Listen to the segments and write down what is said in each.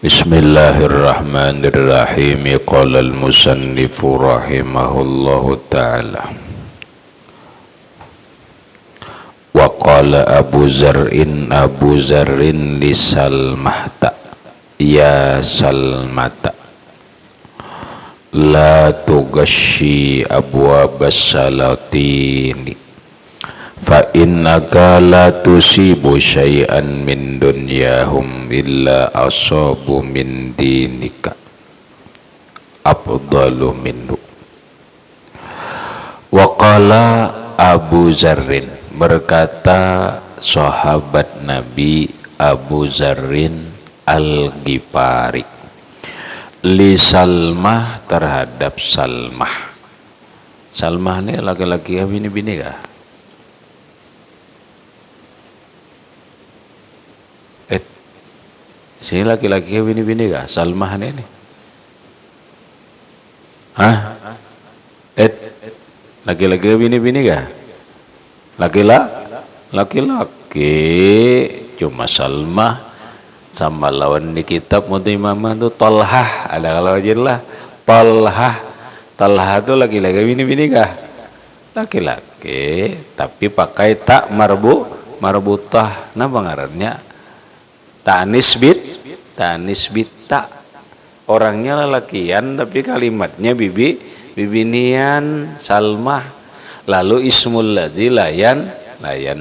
Bismillahirrahmanirrahim. Qala al-musannifu rahimahullahu ta'ala. Wa qala Abu Zarrin li Salmata, ya Salmata, la tugashi abwabas salatini, fa innaka la tusibu syai'an min dunyahum illa asabu min dinika afdalu minhu. Wa qala Abu Zarrin, berkata sahabat Nabi Abu Zarrin Al-Ghifari, li Salmah, terhadap Salmah. Salmah ini laki-laki ya, bini-bini kah? Sini laki-laki ya, bini-bini kah? Salmah ini. Hah? Laki-laki ya, bini-bini kah? Laki-laki. Cuma Salmah sama lawan di kitab Mutimamah itu Tolhah. Ada kalau jelas Tolhah. Tolhah itu laki-laki bini-bini kah? Laki-laki, tapi pakai tak marbutah. Nah pengarangnya ta'nis bit tak. Orangnya lelakian tapi kalimatnya bibinian Salmah. Lalu ismul ladzi layan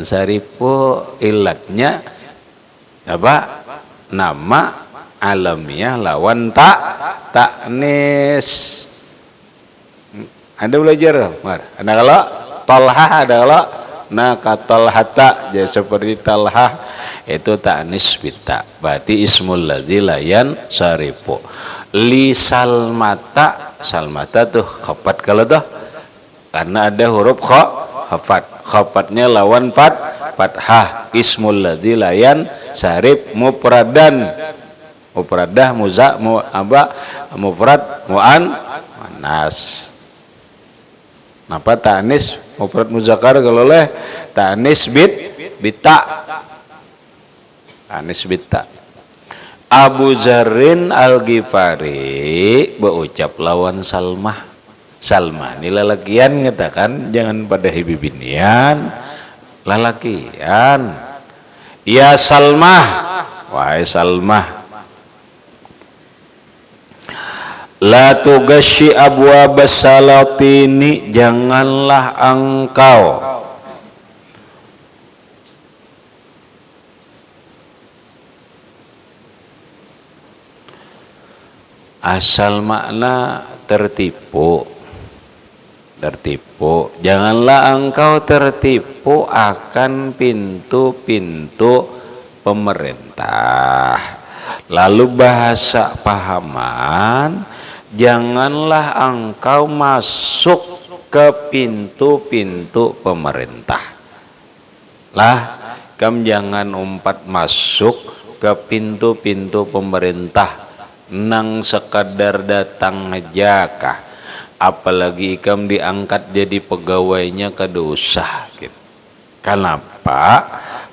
sarifu, ilatnya apa? Nama alamiah lawan ta'nis. Ada belajar? Ada kalau Talhah, ada kalau Talhata, jadi seperti Talhah itu ta'nis bita, berarti ismul ladzi layan sarifu. Li Salmata, Salmata tuh khafat kalau tuh karena ada huruf khafat. Khafatnya lawan fathah. Ismul ladzi layan sarif mufradan. Mufradah mufrad muannas. Napa ta'nis mufrad muzakkar kalau oleh ta'nis bita. Ta'nis bita. Abu Zarrin Al-Ghifari berucap lawan Salmah. Salmah ini lalakian ngatakan, jangan pada hibibinian, lalakian. Ya Salmah, wahai Salmah, la tugashi abwabas salatini, janganlah engkau asal makna tertipu. Janganlah engkau tertipu akan pintu-pintu pemerintah. Lalu bahasa pahaman, janganlah engkau masuk ke pintu-pintu pemerintah. Kamu jangan umpat masuk ke pintu-pintu pemerintah nang sekadar datang aja, apalagi ikam diangkat jadi pegawainya kada usah gitu. Kenapa?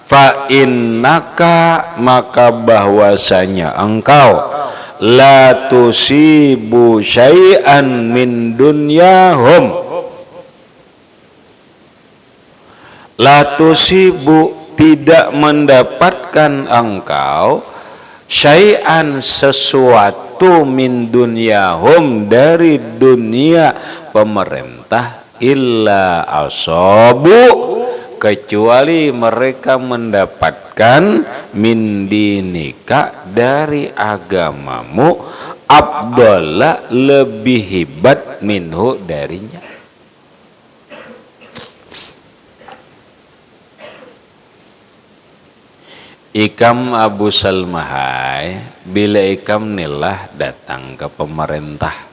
Fa innaka, maka bahwasanya engkau la tusibu syai'an min dunyahum, la tusibu, tidak mendapatkan engkau syai'an, sesuatu, min dunyahum, dari dunia pemerintah, illa asabu, kecuali mereka mendapatkan min dinika, dari agamamu, afdala, lebih hebat, minhu, darinya. Ikam Abu Salmahai, bila ikam nilah datang ke pemerintah,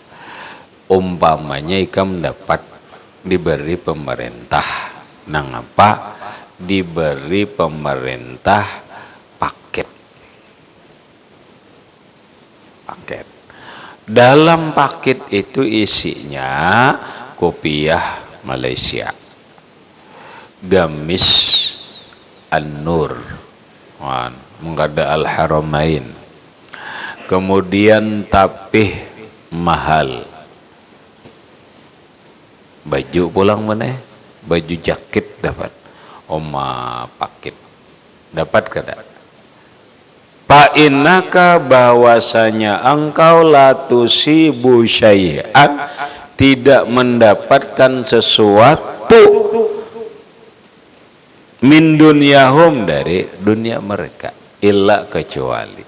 umpamanya ikam dapat diberi pemerintah, nang apa? Diberi pemerintah paket. Dalam paket itu isinya kopiah Malaysia, gamis An-Nur, menggada Al-Haramain, kemudian tapih mahal, baju pulang mana, baju jaket dapat, oma paket dapat kada. Fa innaka bahwasanya engkau la tusibu syai'an, tidak mendapatkan sesuatu min dunyahum dari dunia mereka, illa kecuali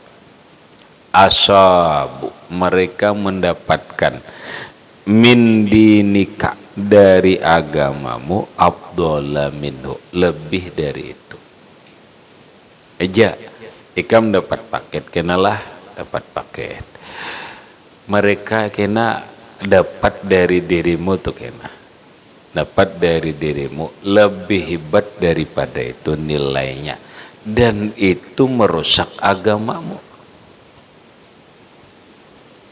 asabu mereka mendapatkan min dinika dari agamamu afdhala minhu lebih dari itu. Aja ikam dapat paket, kenalah dapat paket. Mereka kena dapat dari dirimu tuh kena. Dapat dari dirimu lebih hebat daripada itu nilainya. Dan itu merusak agamamu.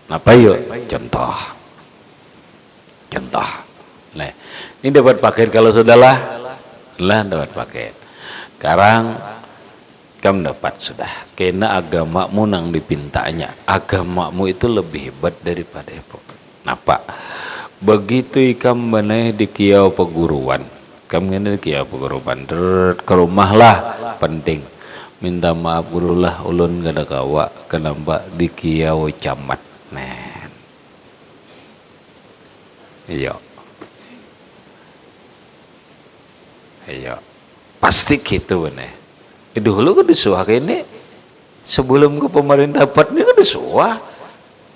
Apa yuk? Contoh. Nah, ini dapat paket kalau sudahlah dapat paket. Sekarang kamu dapat sudah, kena agamamu nang dipintanya, agamamu itu lebih hebat daripada itu. Napa? Begitu ikam meneh di kiau peguruan, kamu ini di kiau peguruan, ke rumah lah, penting. Minta maaf gurulah, ulun gada kawa, kenapa di kiau camat. Nen. Iya. Pasti gitu bener. Dulu kan disuah ini sebelum ke pemerintah dapat ini kan disuah.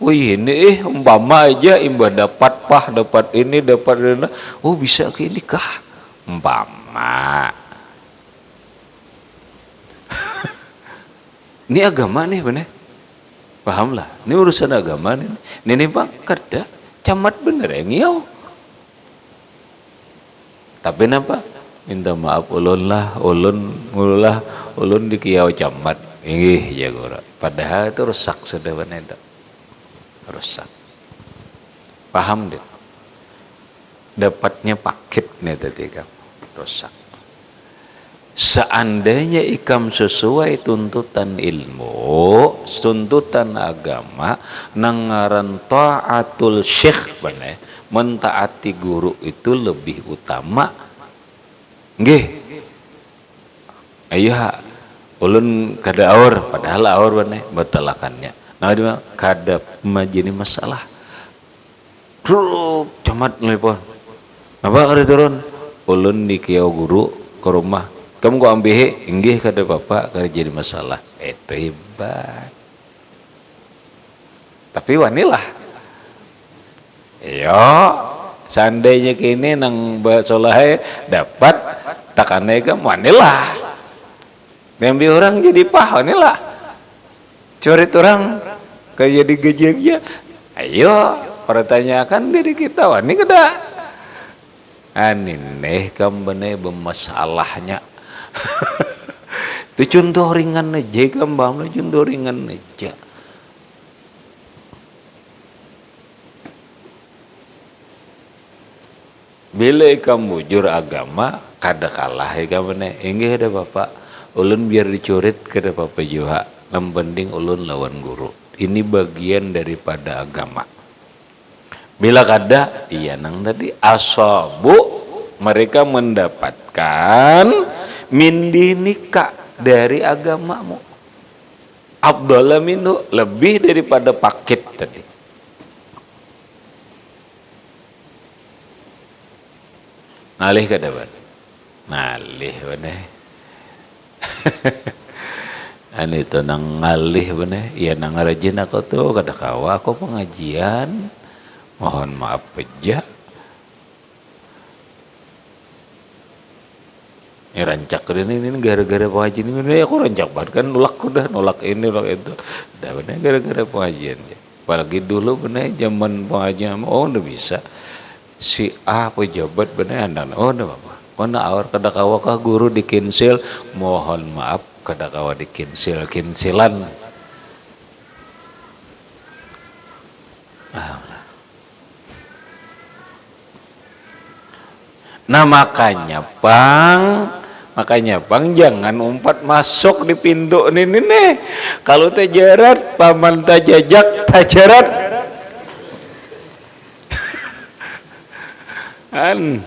Wih ini umpama aja imbah dapat dapat ini dapat. Oh bisa ke ini kah? Umpama. Ini agama nih bener. Paham lah. Ini urusan agama nih. Ini bang kada camat bener ya ngiau. Tapi napa? Minta maaf ulun di kiau camat ih ya gora, padahal itu rusak sudah benar, rusak. Paham deh, dapatnya paket nih tadi kamu rusak. Seandainya ikam sesuai tuntutan ilmu, tuntutan agama, nangaran ta'atul syekh benar, mentaati guru itu lebih utama. Nggih. Ayo ulun kada aur, padahal aur bener betalakannya. Nah dia kada majini masalah. Truk camat nelpon. Apa kada turun? Ulun di kiau guru ke rumah. Kamu kok ambil nggih kada bapak kada jadi masalah. Itu hebat. Tapi wanilah. Yo, seandainya kini nang basolahe dapat takane ke manilah ngambil orang jadi wanilah coret orang kayak jadi gejek. Ayo pertanyakan diri kita wani kada aneh kambane bermasalahnya. Itu contoh ringan aja kambang, contoh ringan aja. Bila kamu bujur agama kada kalah kamu ne inggih ada bapak ulun biar dicurit kada bapak juga yang penting ulun lawan guru, ini bagian daripada agama. Bila kada iya nang tadi asabu mereka mendapatkan min dinika dari agamamu afdhala minhu lebih daripada paket tadi. Ngalih kada ban? Ngalih bener. Ani itu nang ngalih bener. Iya nang rajin aku tuh kada kawa aku pengajian. Mohon maaf aja. Ini rancak ini gara-gara pengajian ini aku rancak banget kan nolak ini nolak itu. Dah bener gara-gara pengajian. Apalagi dulu bener zaman pengajian udah bisa. Si A pejabat bener andan udah apa? Mana awar kada kawa kah guru dikinsil, mohon maaf kada kawa kinsilan. Nah makanya bang Makanya bang jangan umpat masuk di pintu ini nih. Kalau tajarat paman tajajak tajarat an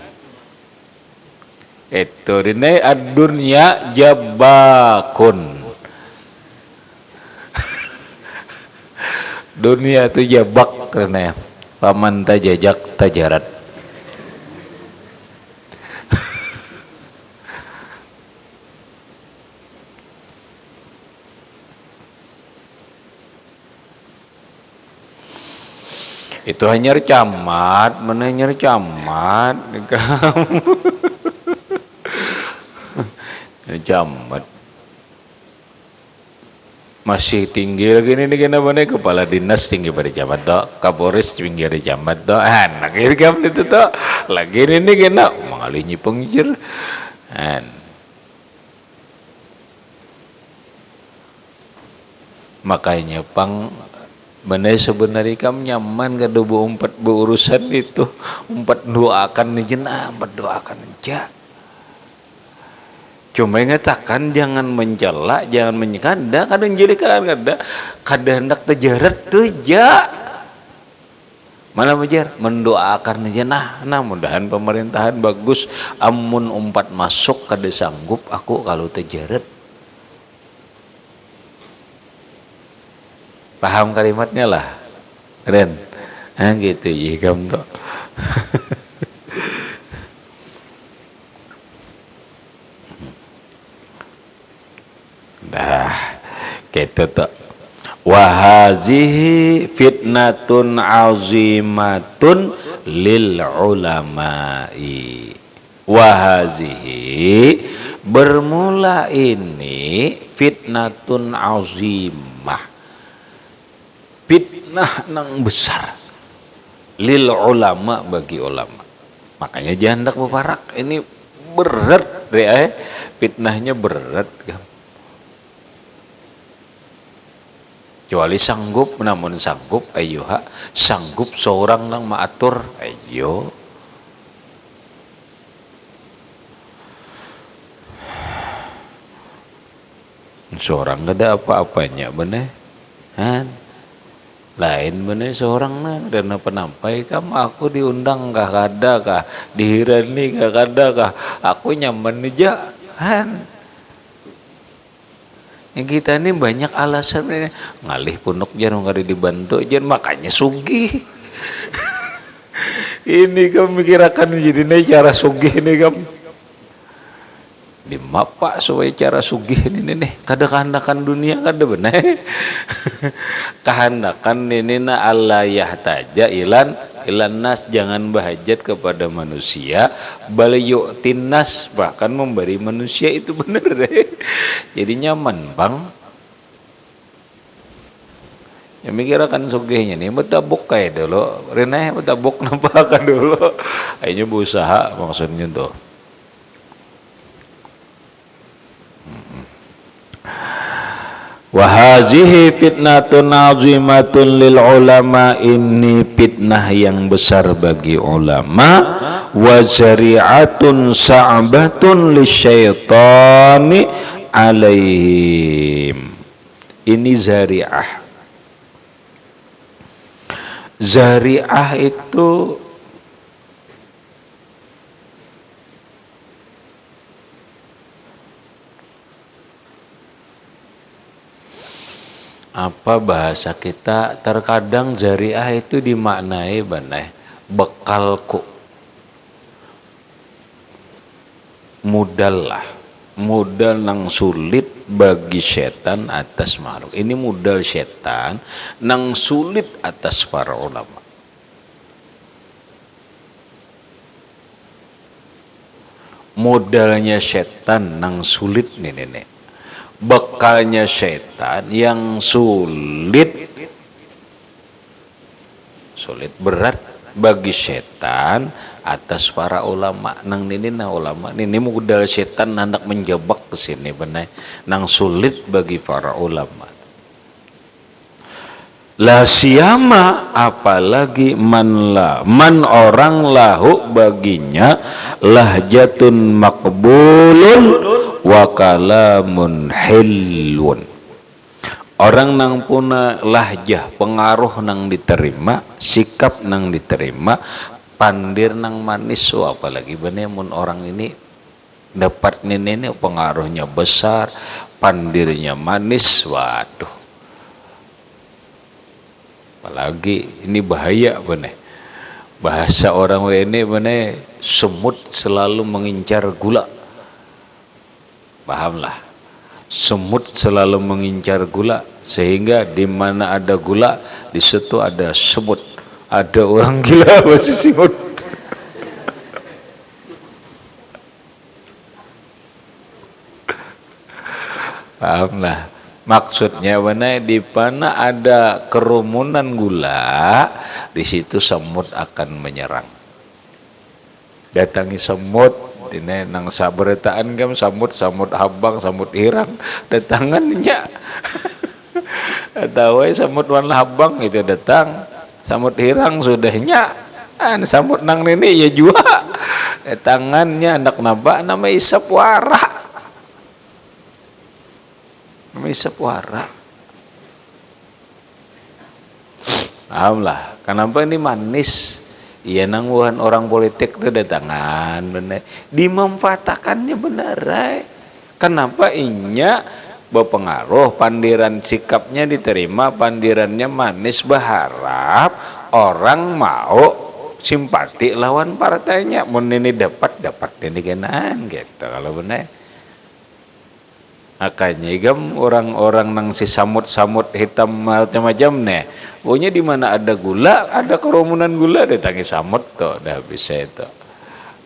itu ini ad-dunya jabakun. Dunia itu jabak karena paman tajajak tajarat. Itu hanya camat, mana hanya camat, camat masih tinggi lagi nih kenapa nih kepala dinas tinggi pada camat tuh, kapolres tinggi pada camat tuh, anak ini kamu itu tuh lagi ini kena mengalihnya pengjir, makanya pang benar sebenarnya kamu nyaman gak ada umpat berurusan itu umpat doakan nih jenah umpat doakan aja cuma ngatakan jangan mencela jangan menyekada kadang jadi kada hendak tejarat tuh ja mana bejar mendoakan aja nah mudahan pemerintahan bagus amun umpat masuk kada sanggup aku kalau tejarat. Paham kalimatnya lah, keren, gitu ya kamu tuh. Dah, gitu tuh. Wahazihi fitnatun azimatun lil ulama'i. Wahazihi bermula ini fitnatun azimah. Fitnah nang besar lil ulama bagi ulama. Makanya jangan hendak berparak ini berat deh fitnahnya berat kan. Kecuali sanggup namun sanggup ayo sanggup seorang nang maatur ayo seorang gak ada apa-apanya bener kan lain bener seorang nang dan penampai kamu aku diundang kah kada kah dihirani kah kada kah aku nyaman aja kan yang kita ini banyak alasan ini ngalih punuk jangan nggak dibantu jangan makanya sugih ini kamu mikirakan jadi nih cara sugih ini kamu di mapa supaya cara sugih ini nih kada kehendakan dunia kada benar kehendakan ini na Allah yahtaja ilan nas jangan bahajat kepada manusia balayu'tin nas bahkan memberi manusia itu benar deh jadi nyaman bang ya mikirkan sugihnya nih betabuk kayak dulu reneh betabuk nampak dulu akhirnya berusaha maksudnya tuh Wahazihi fitnatun azimatun lil ulama ini fitnah yang besar bagi ulama wa zari'atun sa'batun lisyaitani alaihim ini zari'ah itu apa bahasa kita terkadang zariah itu dimaknai banai bekalku modal nang sulit bagi setan atas makhluk ini modal setan nang sulit atas para ulama modalnya setan nang sulit nih bekalnya setan yang sulit berat bagi setan atas para ulama nang ini ulama ini modal setan hendak menjebak ke sini benar nang sulit bagi para ulama La siyama apalagi man orang lahu baginya lahjatun maqbulun wa kalamun hilun. Orang nang puna lahjah pengaruh nang diterima, sikap nang diterima, pandir nang manis. Apalagi bener mun orang ini dapat ini pengaruhnya besar, pandirnya manis, waduh. Apalagi ini bahaya bener. Bahasa orang ini bener, semut selalu mengincar gula. Pahamlah. Semut selalu mengincar gula, sehingga di mana ada gula, di situ ada semut. Ada orang gila masih semut. Pahamlah. Maksudnya mana di mana ada kerumunan gula, di situ semut akan menyerang. Datangi semut, ini nang sabretaan kam samut habang, samut hirang, datangannya. Tahu samut warna habang itu datang, samut hirang sudahnya. Samut nang nenek ya jua. Datangannya anak naba nama isap wara. Isap wara. Pahamlah, kenapa ini manis? Iya nangguhan orang politik itu datangan bener. Dimanfaatkannya bener. Kenapa inya berpengaruh, pandiran sikapnya diterima, pandirannya manis, berharap orang mau simpati lawan partainya. Mun ini dapat ini kenan gitu kalau bener. Makanya igam orang-orang nang si samut-samut hitam macam-macam nih. Pokoknya di mana ada gula, ada kerumunan gula datangi samut tuh, dah bisa itu.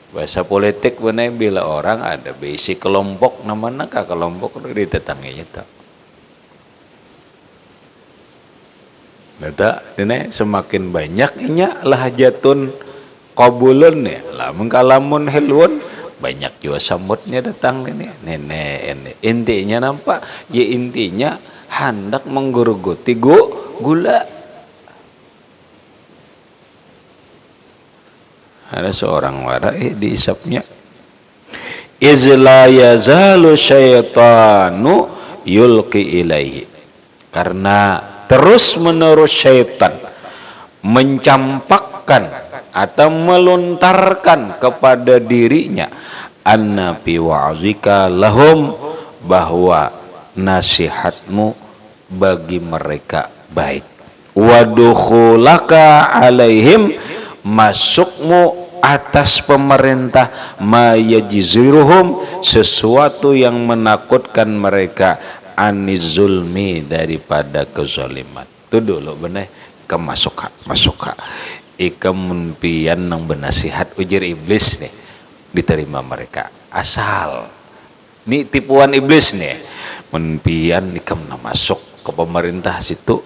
Bahasa politik benar bila orang ada bisi kelompok namanya kah kelompok ditetanginya tuh. Nada, ini semakin banyak inya lahjatun qabulun ya, lah mengkalamun hilwun. Banyak juga samutnya datang ini nenek. Intinya nampak ya, intinya hendak menggerogoti gula. Ada seorang wara diisapnya, izla yazalu syaitanu yulqi ilaihi, karena terus menerus syaitan mencampakkan atau melontarkan kepada dirinya anna fi wa'zika lahum, bahwa nasihatmu bagi mereka baik, wadukhulaka alaihim, masukmu atas pemerintah, mayajziruhum, sesuatu yang menakutkan mereka, anizulmi, daripada kezaliman. Itu dulu benar kemasuka ikam menpian nang benasihat ujar iblis nih diterima mereka asal ini tipuan iblis nih menpian ikam na masuk ke pemerintah situ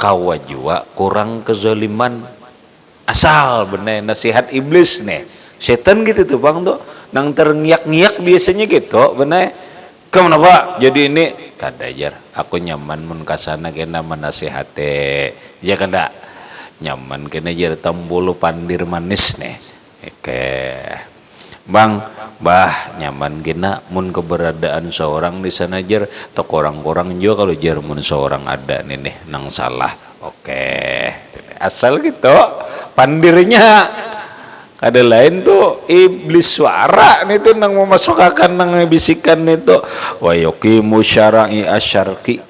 kawa jua kurang kezaliman asal bener nasihat iblis nih setan gitu tuh bang tuh nang terngiak-ngiak biasanya gitu bener kemana pak jadi ini kadajar aku nyaman mun kasana kena menasihate ya kada nyaman kena jar tambulu pandir manis nih oke bang bah nyaman kena mun keberadaan seorang di sana jar tok orang-orang juga kalau jar mun seorang ada nih nang salah oke asal gitu pandirnya ada lain tuh iblis suara nih tuh nang memasukkan nang bisikan itu wa yuqimu syara'i asyarqi,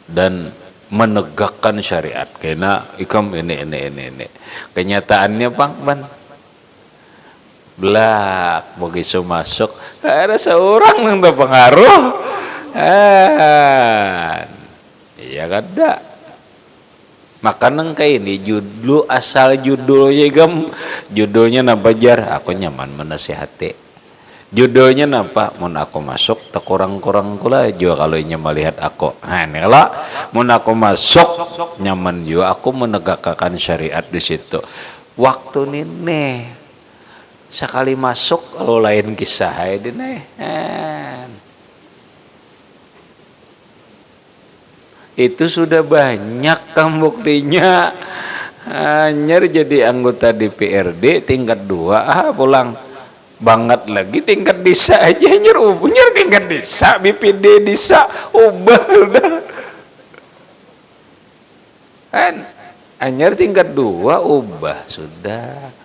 dan menegakkan syariat kena ikam ini kenyataannya bang belak begitu masuk ada seorang yang terpengaruh iya kada makanan kayak ini judul asal judulnya gam judulnya napa jar aku nyaman menasihati judulnya napa mun aku masuk tak kurang-kurang kula juga kalau inya melihat aku nah ini lah mun aku masuk nyaman juga aku menegakkan syariat di situ waktu ini sekali masuk kalau lain kisah ini Itu sudah banyak kan buktinya. Anyer jadi anggota DPRD tingkat 2, pulang banget lagi tingkat desa aja, anyer tingkat desa, BPD desa ubah udah kan, anyer tingkat 2 ubah sudah.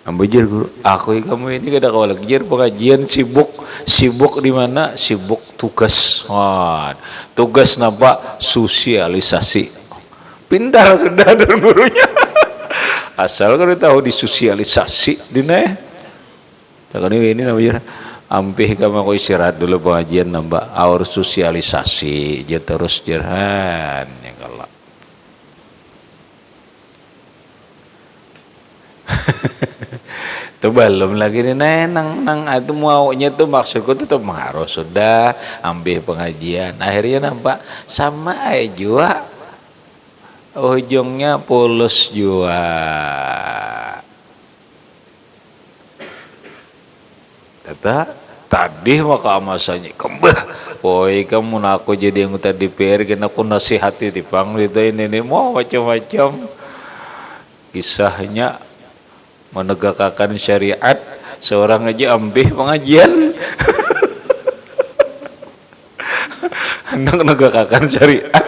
Ambujir guru, aku kamu ini kada kau lagi pengajian sibuk di mana? Sibuk tugas. Wah, tugas napa? Sosialisasi. Pintar sudah dan gurunya. Asal kan tahu disosialisasi dina. Takkan ini namanya ampih kamu aku istirahat dulu pengajian nambah aur sosialisasi je terus jerhan ya kalau. Tuh belum lagi nih nang itu maunya tuh maksudku tuh harus sudah ambil pengajian akhirnya nampak sama aja juga ujungnya polos juga tadi maka masanya kembah woi kamu nak aku jadi anggota DPR kena aku nasihati di pang itu ini mau macam-macam kisahnya menegakkan syariat seorang aja ambil pengajian hendak menegakkan syariat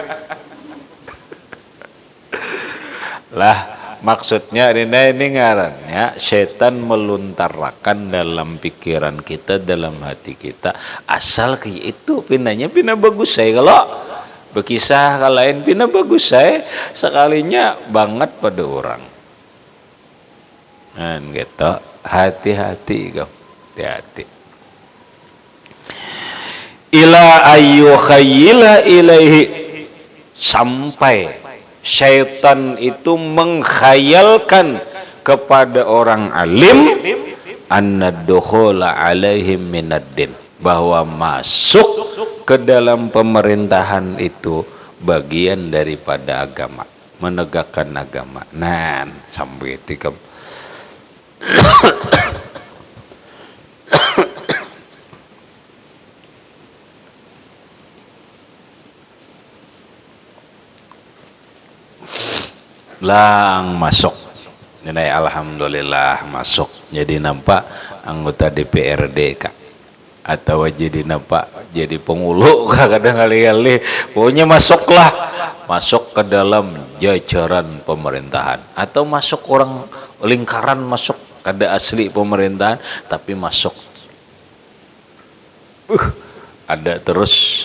lah maksudnya ini ngarannya setan meluntarkan dalam pikiran kita dalam hati kita asal kayak itu pinanya bagus saya kalau berkisah kalain pina bagus saya sekalinya banget pada orang. Nah, gitu. Hati-hati kau. Hati-hati. Ila ayu khayila ilaihi sampai syaitan itu mengkhayalkan kepada orang alim annaddukhula alaihim minaddin bahwa masuk ke dalam pemerintahan itu bagian daripada agama, menegakkan agama. Nah, sampai itu lang masuk ini alhamdulillah masuk jadi nampak anggota DPRD kak atau jadi nampak jadi pengulu kadang kali-kali pokoknya masuk ke dalam jajaran pemerintahan atau masuk orang lingkaran masuk kada asli pemerintahan tapi masuk ada terus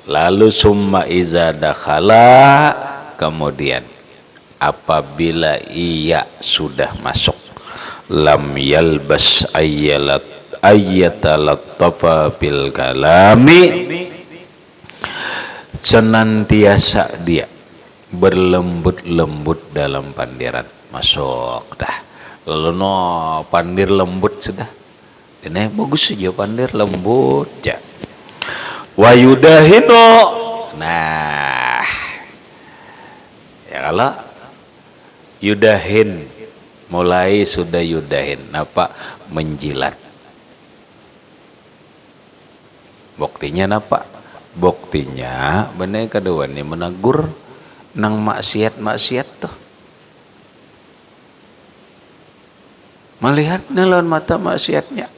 lalu summa iza dakhala kemudian apabila ia sudah masuk lam yalbas ayyatalattafa bil kalami senantiasa dia berlembut-lembut dalam pandiran masuk dah lalu no pandir lembut sudah ini bagus saja pandir lembut ya wayudahino nah ya kalau yudahin mulai sudah yudahin apa menjilat buktinya apa buktinya bener kedua ini menegur nang maksiat tuh melihat nelon mata maksiatnya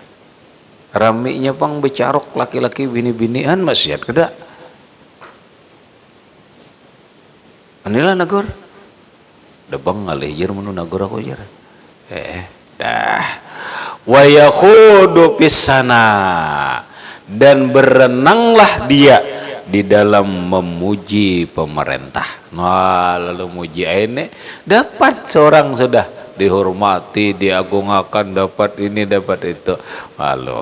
raminya pang becarok laki-laki bini-binian maksiat keda anilah nagur debang ngalih jer menu nagur aku jer dah wa yakhudu pisana dan berenanglah dia di dalam memuji pemerintah. Nah, lalu muji ini dapat seorang sudah dihormati, diagungkan, dapat ini, dapat itu. Lalu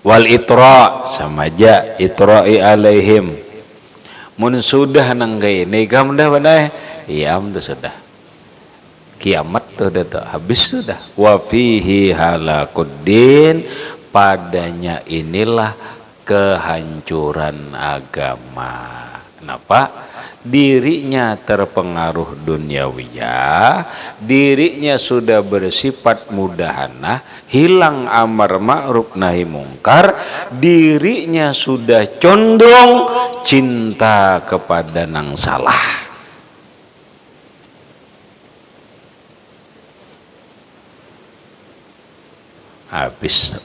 wal itra sama aja itra'i alaihim. Mun sudah nang ini kam dah badai. Iya, sudah. Kiamat tuh dah habis sudah. Wa fihi halakuddin padanya inilah kehancuran agama. Kenapa? dirinya terpengaruh duniawiyah, dirinya sudah bersifat mudahana, hilang amar ma'ruf nahi mungkar, dirinya sudah condong cinta kepada nang salah. Habis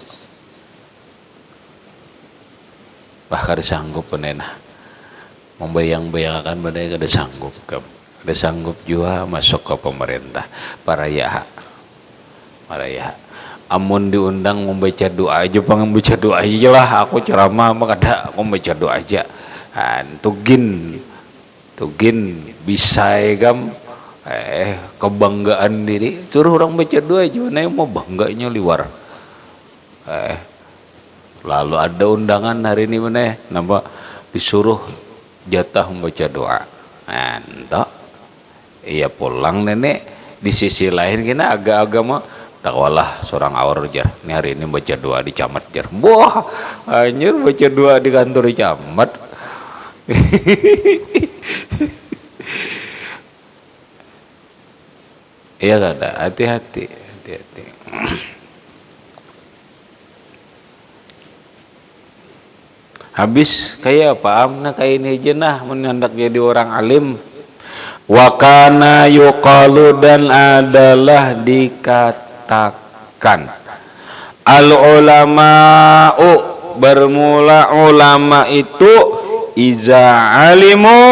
bahkan sanggup penena membayang-bayangkan benar kada sanggup kada sanggup juga masuk ke pemerintah para ya amun diundang membaca doa aja membaca doa aja lah, aku ceramah mah kada membaca doa aja tugin bisa gam kebanggaan diri suruh orang baca doa aja mana yang mau bangganya liwar. Lalu ada undangan hari ini mana nampak disuruh jatah membaca doa. Entok. Iya pulang nenek di sisi lain kena agama dakwalah seorang awar jar. Ini hari ini baca doa di camat jar. Wah, anjir baca doa di kantor di camat. Iya kada, hati-hati. Habis kayak apa amna kayak ini aja nah menandak jadi orang alim. Wakana yuqalu dan adalah dikatakan al ulama'u bermula ulama itu iza alimu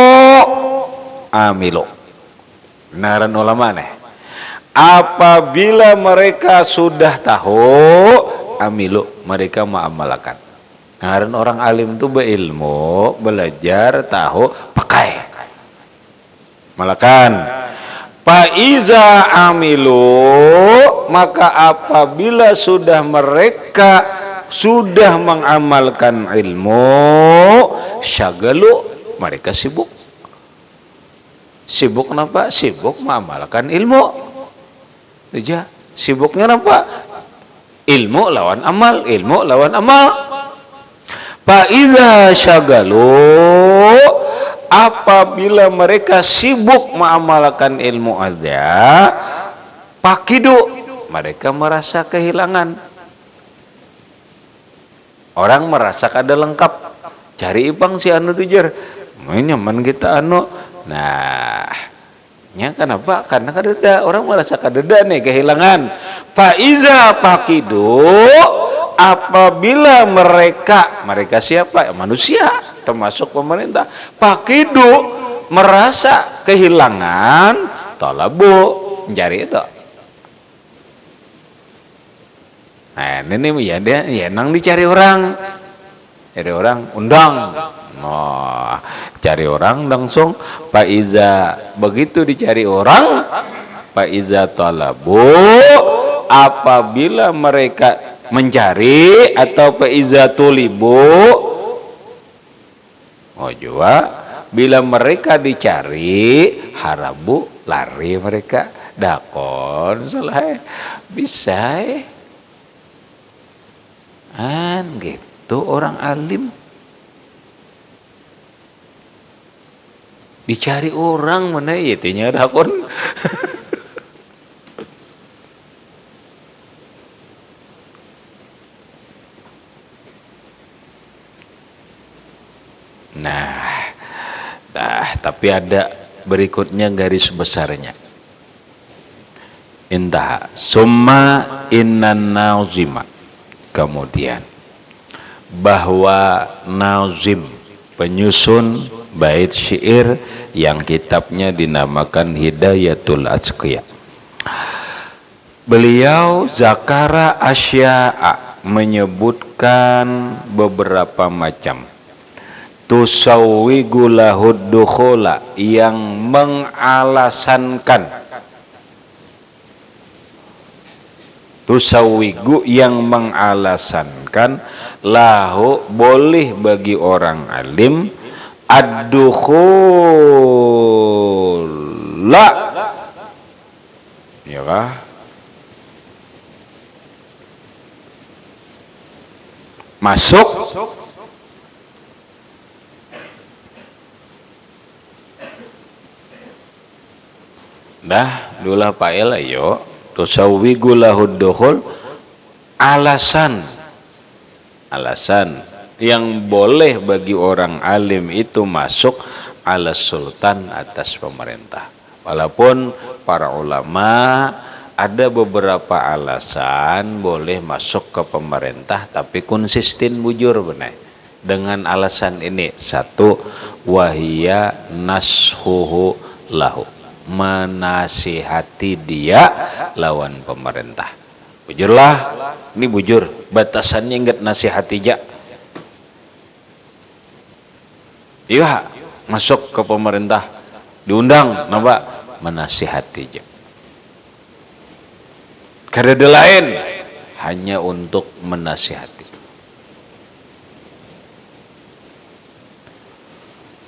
amilu. Benaran ulama nih. Apabila mereka sudah tahu amilu mereka mengamalkan. Karena orang alim itu berilmu, belajar, tahu, pakai. Malakan. Faiza amilu, maka apabila sudah mereka sudah mengamalkan ilmu, syagalu, mereka sibuk. Sibuk kenapa? Sibuk mengamalkan ilmu. Aja. Sibuknya kenapa? Ilmu lawan amal, ilmu lawan amal. Faiza syagalu, apabila mereka sibuk mengamalkan ilmu aja, pakidu, mereka merasa kehilangan. Orang merasa kada lengkap. Cari ipang si anu tujar, nyaman kita anu. Nah, nya kenapa? Karena kadeda, orang merasa kadeda nih kehilangan. Faiza pakidu, apabila mereka siapa? Manusia, termasuk pemerintah. Pakidu merasa kehilangan, talabu mencari itu. Nah, ini ya nang dicari orang. Cari orang undang. Oh, cari orang langsung faiza begitu dicari orang faiza talabu apabila mereka mencari atau faiza tulibu jua bila mereka dicari harabu lari mereka dakon salah bisa gitu orang alim dicari orang mana itunya dakon. Nah, tapi ada berikutnya garis besarnya. Intah summa innan nazima, kemudian bahwa nazim penyusun bait syair yang kitabnya dinamakan Hidayatul Atqiya. Beliau zakara asya'a menyebutkan beberapa macam tusawwigu lahud dukhula yang mengalasankan tusawwigu yang mengalasankan lahu boleh bagi orang alim ad-dukhula ya kah masuk dah dulah pael ayo tusawwigu lahud dukhul, alasan yang boleh bagi orang alim itu masuk ala sultan, atas pemerintah. Walaupun para ulama ada beberapa alasan boleh masuk ke pemerintah, tapi konsisten bujur benar dengan alasan ini. Satu, wahia nashuhu lahu, menasihati dia lawan pemerintah. Bujurlah, ini bujur, batasannya enggak nasihati ja. Iya, masuk ke pemerintah, diundang, napa? Menasihati ja. Karena lain, hanya untuk menasihati.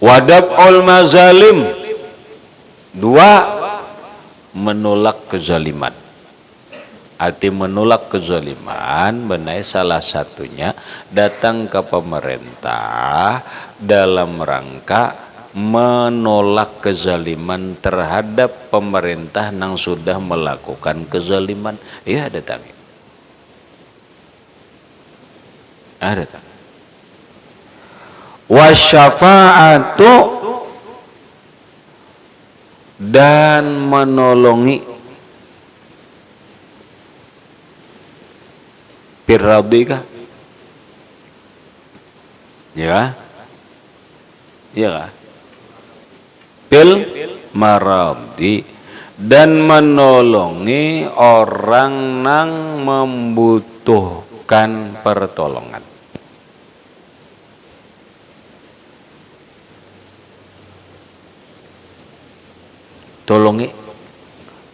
Wadab'ul mazalim, dua, menolak kezaliman. Arti menolak kezaliman benar salah satunya datang ke pemerintah dalam rangka menolak kezaliman terhadap pemerintah yang sudah melakukan kezaliman. Ya datang. Datang. Wasyafa'atu, dan menolongi firradika, ya, ya, bil maradi, dan menolongi orang yang membutuhkan pertolongan. Tolongi,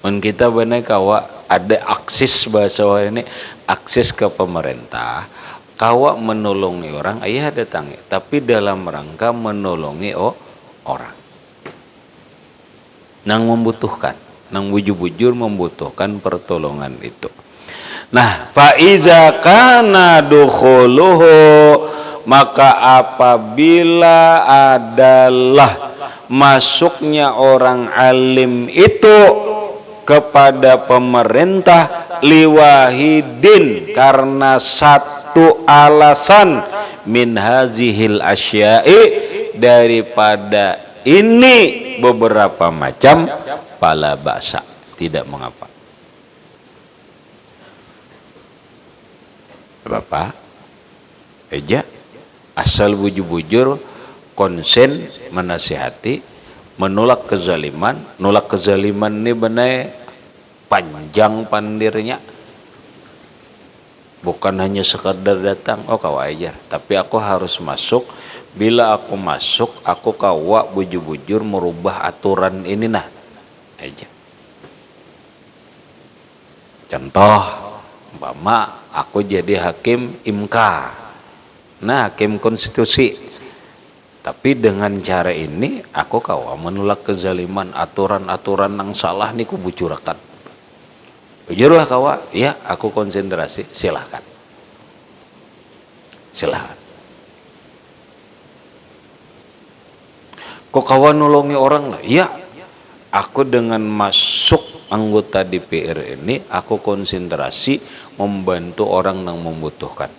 mun kita benar kawa ada akses bahasa ini, akses ke pemerintah, kawa menolongi orang, ayah datangi, tapi dalam rangka menolongi orang nang membutuhkan, nang bujur-bujur membutuhkan pertolongan itu. Nah, faiza kana dukhuluhu, maka apabila adalah masuknya orang alim itu kepada pemerintah liwahidin, karena satu alasan, min hazihil asya'i, daripada ini beberapa macam, pala ba'sa, tidak mengapa. Bapak eja asal bujur-bujur konsen menasihati, menolak kezaliman. Nolak kezaliman ini benar panjang pandirnya, bukan hanya sekadar datang, oh kawa aja, tapi aku harus masuk. Bila aku masuk, aku kawa bujur-bujur merubah aturan ini nah aja. Contoh, umpama aku jadi hakim imka, nah hakim konstitusi, tapi dengan cara ini aku kawa menolak kezaliman, aturan-aturan yang salah nih kubucurakan. Bujurlah kawa, ya aku konsentrasi, silahkan. Silahkan. Kok kawan nolongi orang lah? Ya, aku dengan masuk anggota DPR ini, aku konsentrasi membantu orang yang membutuhkan.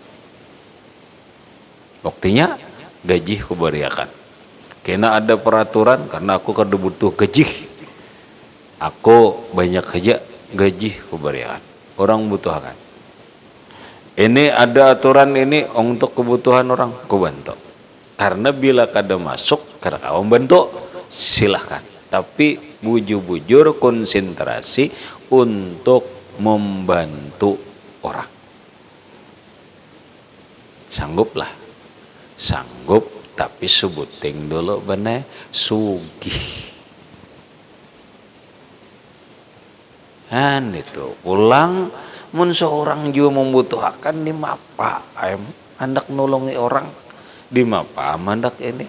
Buktinya gaji kuberiakan. Karena ada peraturan, karena aku kada butuh gaji, aku banyak aja gaji kuberiakan. Orang butuhkan. Ini ada aturan ini untuk kebutuhan orang, kubantu. Karena bila kada masuk, kada kau membantu, silahkan. Tapi bujur-bujur konsentrasi untuk membantu orang. Sangguplah. Sanggup, tapi sebuting dulu benar sugih. Kan itu ulang mun seorang juga membutuhkan di mapa hendak nolongi orang di mapa mandak ini.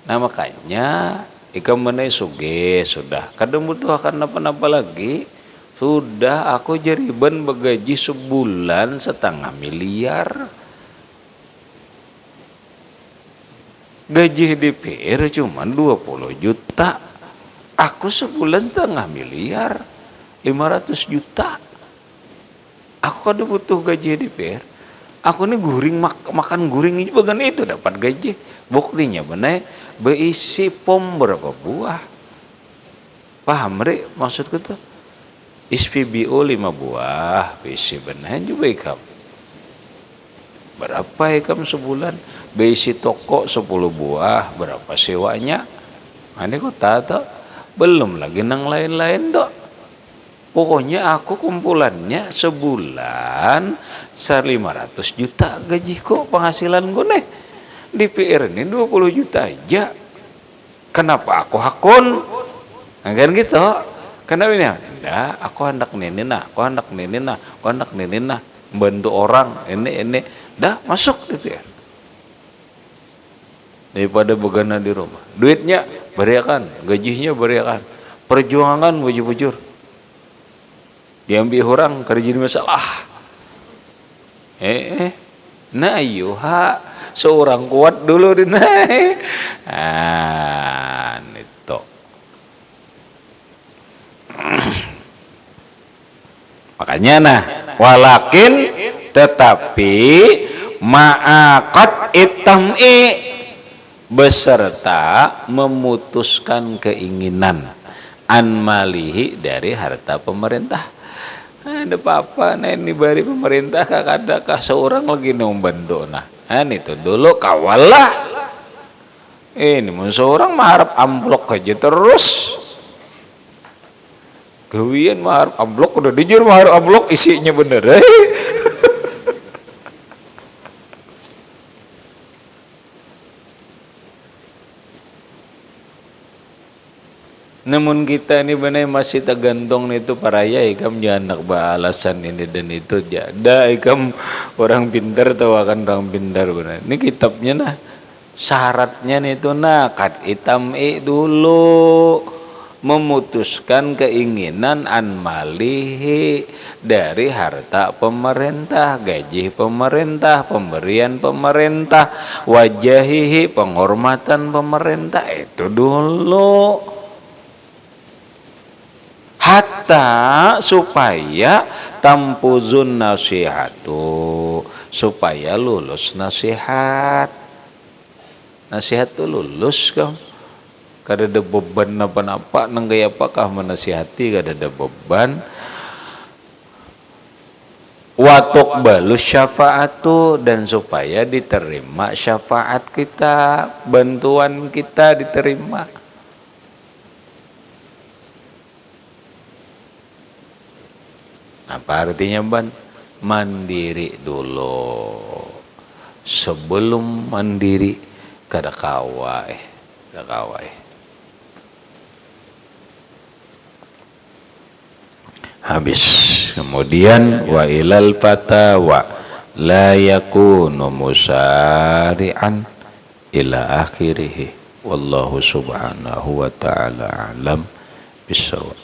Nah makanya ika menai sugih sudah kada membutuhkan apa-apa lagi, sudah aku jeriban begaji sebulan 1,5 miliar. Gaji DPR cuma 20 juta. Aku sebulan 500 miliar, 500 juta. Aku kan butuh gaji DPR. Aku ini guring makan guring ini bagian itu dapat gaji. Buktinya benar berisi pom berapa buah. Paham rek maksudku tuh? SPBO 5 buah, berisi benar juga ikam. Berapa ikam sebulan? Berisi toko 10 buah, berapa sewanya? Ini kok tahu? Belum lagi nang lain-lain dok. Pokoknya aku kumpulannya sebulan 500 juta gaji kok penghasilan gue nih. DPR ini 20 juta aja. Kenapa aku hakun? Nah, kan gitu. Kenapa ini? Nah, aku hendak ninin nah, aku hendak ninin nah, aku hendak ninin nah, bantu orang ini. Dah masuk DPR. Daripada begana di rumah. Duitnya beriakan, gajinya beriakan. Perjuangan bujur-bujur. Diambil orang kerja masalah. Nah ayuha seorang kuat dulu di naik. Itu. Makanya nah, walakin tetapi ma'aqat itam'i beserta memutuskan keinginan an malihi dari harta pemerintah. Ada apa-apa nah ini bari pemerintah kakadakah seorang lagi nombandu nah. Itu dulu kawalah. Ini seorang maharap amplok aja terus. Gawian maharap amplok udah dijur maharap amplok isinya bener. Namun kita ini benar masih tergantung itu paraya ikam jangan nak beralasan ini dan itu jada ikam orang pintar tahu akan orang pintar benar. Ini kitabnya nah syaratnya itu nah kat itam dulu memutuskan keinginan an malihi dari harta pemerintah, gaji pemerintah, pemberian pemerintah, wajahihi penghormatan pemerintah itu dulu. Hatta supaya tampuzun nasihatu, supaya lulus nasihat. Nasihat tuh lulus kamu. Kada ada beban apa-apa nang gaya apakah menasihati kada ada beban. Watuk balus syafaatu dan supaya diterima syafaat kita, bantuan kita diterima. Apa artinya ban? Mandiri dulu. Sebelum mandiri kada kawai. Habis. Kemudian wa ilal fatawa la yakunu musari'an ila akhirih. Wallahu subhanahu wa ta'ala alam bisawab.